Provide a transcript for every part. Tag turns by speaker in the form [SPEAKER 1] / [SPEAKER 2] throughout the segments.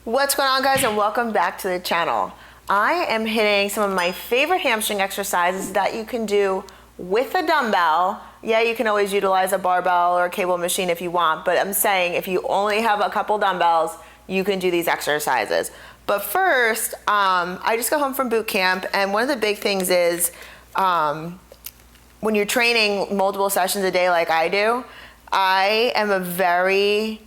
[SPEAKER 1] What's going on, guys, and welcome back to the channel. I am hitting some of my favorite hamstring exercises that you can do with a dumbbell. Yeah, you can always utilize a barbell or a cable machine if you want, but I'm saying if you only have a couple dumbbells, you can do these exercises. But first, I just got home from boot camp, and one of the big things is when you're training multiple sessions a day like I do, I am a very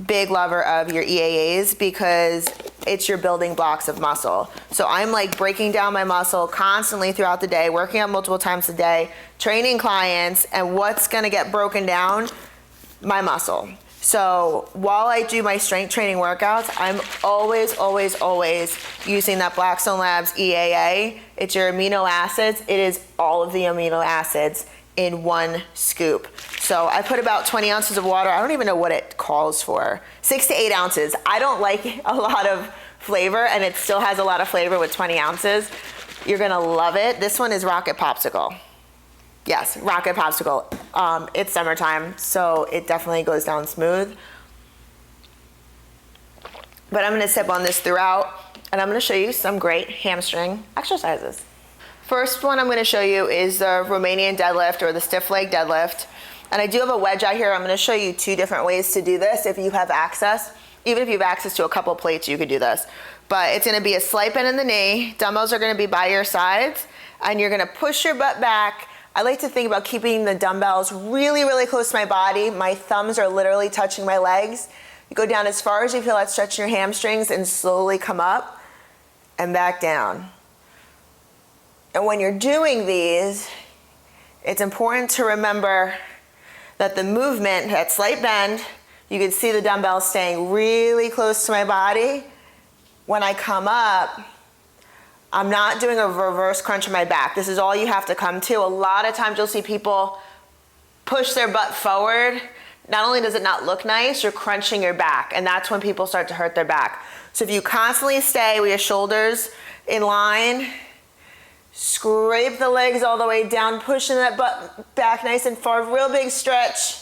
[SPEAKER 1] big lover of your EAAs because it's your building blocks of muscle. So I'm like breaking down my muscle constantly throughout the day, working out multiple times a day, training clients, and what's gonna get broken down? My muscle. So while I do my strength training workouts, I'm always using that Blackstone Labs EAA. It's your amino acids. It is all of the amino acids in one scoop. So I put about 20 ounces of water. I don't even know what it calls for. 6 to 8 ounces. I don't like a lot of flavor, and it still has a lot of flavor with 20 ounces. You're gonna love it. This one is Rocket Popsicle. Yes, Rocket Popsicle. It's summertime, so it definitely goes down smooth. But I'm gonna sip on this throughout, and I'm gonna show you some great hamstring exercises. First one I'm gonna show you is the Romanian deadlift, or the stiff leg deadlift. And I do have a wedge out here. I'm gonna show you 2 different ways to do this if you have access. Even if you have access to a couple plates, you could do this. But it's gonna be a slight bend in the knee. Dumbbells are gonna be by your sides, and you're gonna push your butt back. I like to think about keeping the dumbbells really close to my body. My thumbs are literally touching my legs. You go down as far as you feel that stretching your hamstrings, and slowly come up and back down. And when you're doing these, it's important to remember that the movement, that slight bend, you can see the dumbbell staying really close to my body. When I come up, I'm not doing a reverse crunch on my back. This is all you have to come to. A lot of times you'll see people push their butt forward. Not only does it not look nice, you're crunching your back, and that's when people start to hurt their back. So if you constantly stay with your shoulders in line, scrape the legs all the way down, pushing that butt back nice and far, real big stretch,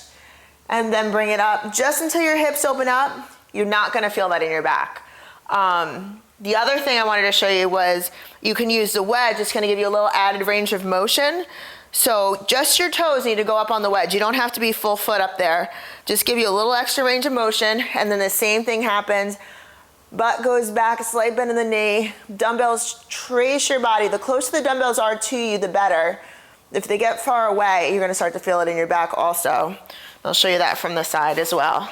[SPEAKER 1] and then bring it up just until your hips open up. You're not gonna feel that in your back. The other thing I wanted to show you was you can use the wedge. It's gonna give you a little added range of motion. So just your toes need to go up on the wedge. You don't have to be full foot up there. Just give you a little extra range of motion, and then the same thing happens. Butt goes back, a slight bend in the knee. Dumbbells trace your body. The closer the dumbbells are to you, the better. If they get far away, you're gonna start to feel it in your back also. I'll show you that from the side as well.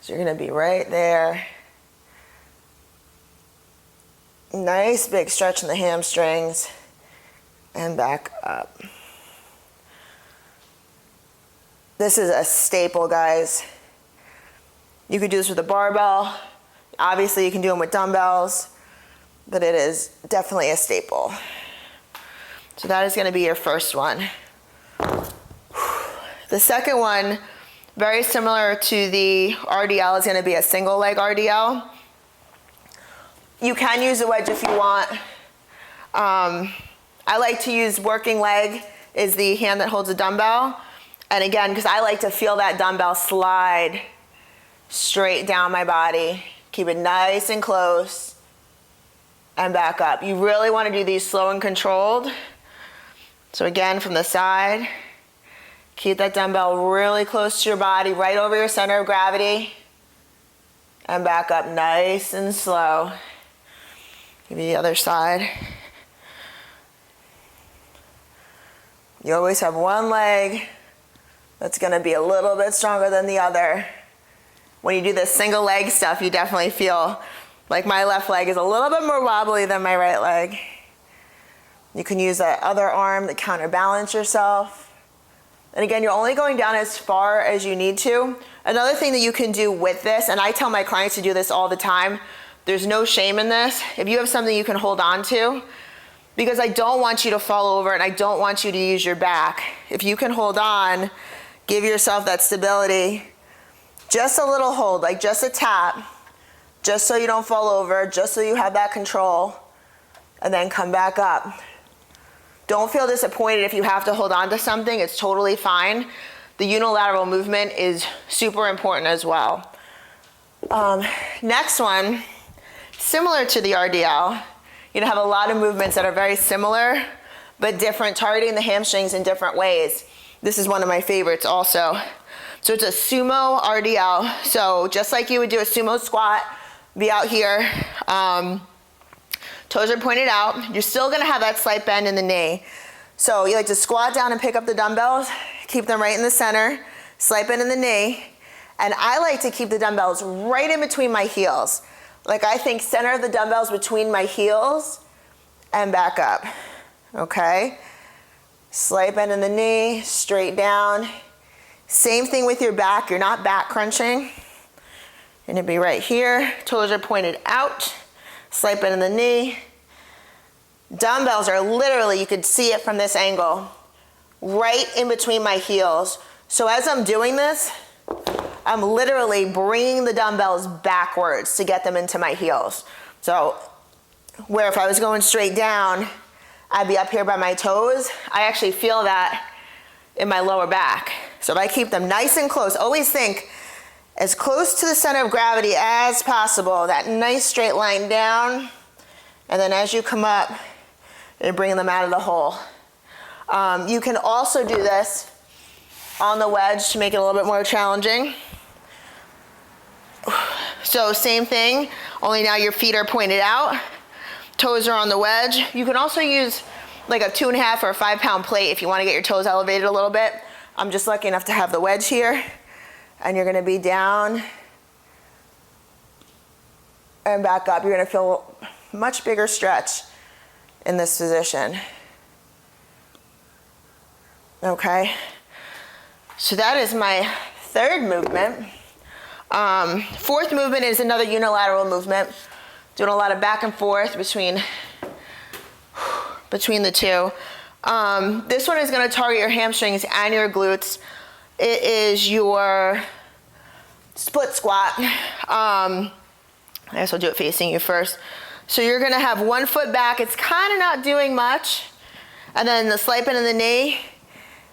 [SPEAKER 1] So you're gonna be right there. Nice big stretch in the hamstrings, and back up. This is a staple, guys. You could do this with a barbell. Obviously, you can do them with dumbbells, but it is definitely a staple. So that is gonna be your first one. The second one, very similar to the RDL, is gonna be a single leg RDL. You can use a wedge if you want. I like to use working leg, is the hand that holds a dumbbell. And again, because I like to feel that dumbbell slide straight down my body. Keep it nice and close, and back up. You really want to do these slow and controlled. So again, from the side, keep that dumbbell really close to your body, right over your center of gravity, and back up nice and slow. Give me the other side. You always have one leg that's gonna be a little bit stronger than the other. When you do this single leg stuff, you definitely feel like my left leg is a little bit more wobbly than my right leg. You can use that other arm to counterbalance yourself. And again, you're only going down as far as you need to. Another thing that you can do with this, and I tell my clients to do this all the time, there's no shame in this. If you have something you can hold on to, because I don't want you to fall over and I don't want you to use your back. If you can hold on, give yourself that stability. Just a little hold, like just a tap, just so you don't fall over, just so you have that control, and then come back up. Don't feel disappointed if you have to hold on to something. It's totally fine. the unilateral movement is super important as well. Next one, similar to the RDL, you have a lot of movements that are very similar, but different, targeting the hamstrings in different ways. This is one of my favorites also. So it's a sumo RDL. So just like you would do a sumo squat, be out here, toes are pointed out. You're still gonna have that slight bend in the knee. So you like to squat down and pick up the dumbbells, keep them right in the center, slight bend in the knee. And I like to keep the dumbbells right in between my heels. Like I think center of the dumbbells between my heels and back up, okay? Slight bend in the knee, straight down. Same thing with your back, you're not back crunching. And it'd be right here, toes are pointed out, slight bend in the knee. Dumbbells are literally, you could see it from this angle, right in between my heels. So as I'm doing this, I'm literally bringing the dumbbells backwards to get them into my heels. So where if I was going straight down, I'd be up here by my toes. I actually feel that in my lower back. So if I keep them nice and close, always think as close to the center of gravity as possible, that nice straight line down, and then as you come up, you're bringing them out of the hole. You can also do this on the wedge to make it a little bit more challenging. So same thing, only now your feet are pointed out, toes are on the wedge. You can also use like a 2.5 or a 5 pound plate if you want to get your toes elevated a little bit. I'm just lucky enough to have the wedge here, and you're going to be down and back up. You're going to feel much bigger stretch in this position. Okay, so that is my third movement. Fourth movement is another unilateral movement, doing a lot of back and forth between the two. This one is going to target your hamstrings and your glutes. It is your split squat. I guess I'll do it facing you first. So you're going to have one foot back. It's kind of not doing much. And then the slight bend in the knee.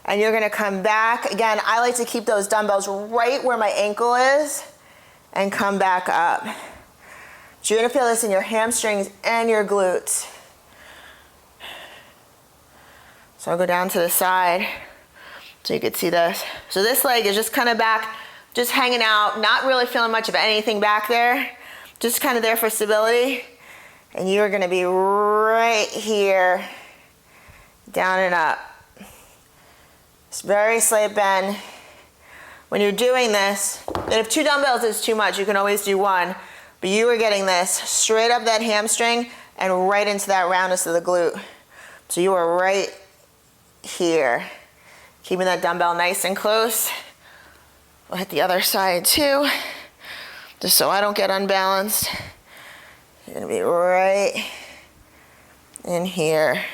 [SPEAKER 1] And you're going to come back. Again, I like to keep those dumbbells right where my ankle is and come back up. So you're going to feel this in your hamstrings and your glutes. So I'll go down to the side so you can see this. So this leg is just kind of back, just hanging out, not really feeling much of anything back there, just kind of there for stability. And you're going to be right here, down and up. It's very slight bend. When you're doing this, and if 2 dumbbells is too much, you can always do 1, but you are getting this straight up that hamstring and right into that roundness of the glute. So you are right here, keeping that dumbbell nice and close. We'll hit the other side too, just so I don't get unbalanced. You're gonna be right in here.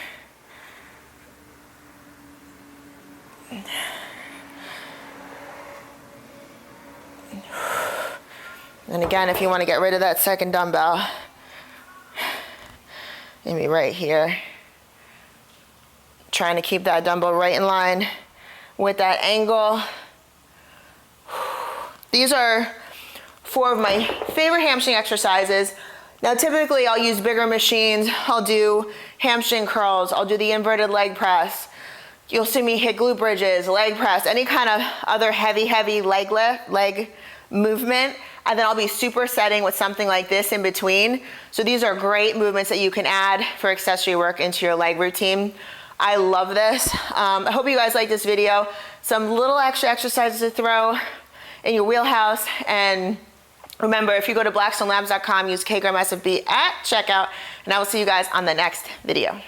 [SPEAKER 1] And again, if you want to get rid of that second dumbbell, you'll be right here. Trying to keep that dumbbell right in line with that angle. These are 4 of my favorite hamstring exercises. Now typically I'll use bigger machines. I'll do hamstring curls. I'll do the inverted leg press. You'll see me hit glute bridges, leg press, any kind of other heavy leg movement. And then I'll be supersetting with something like this in between. So these are great movements that you can add for accessory work into your leg routine. I love this. I hope you guys like this video. Some little extra exercises to throw in your wheelhouse. And remember, if you go to blackstonelabs.com, use KristenGraham at checkout, and I will see you guys on the next video.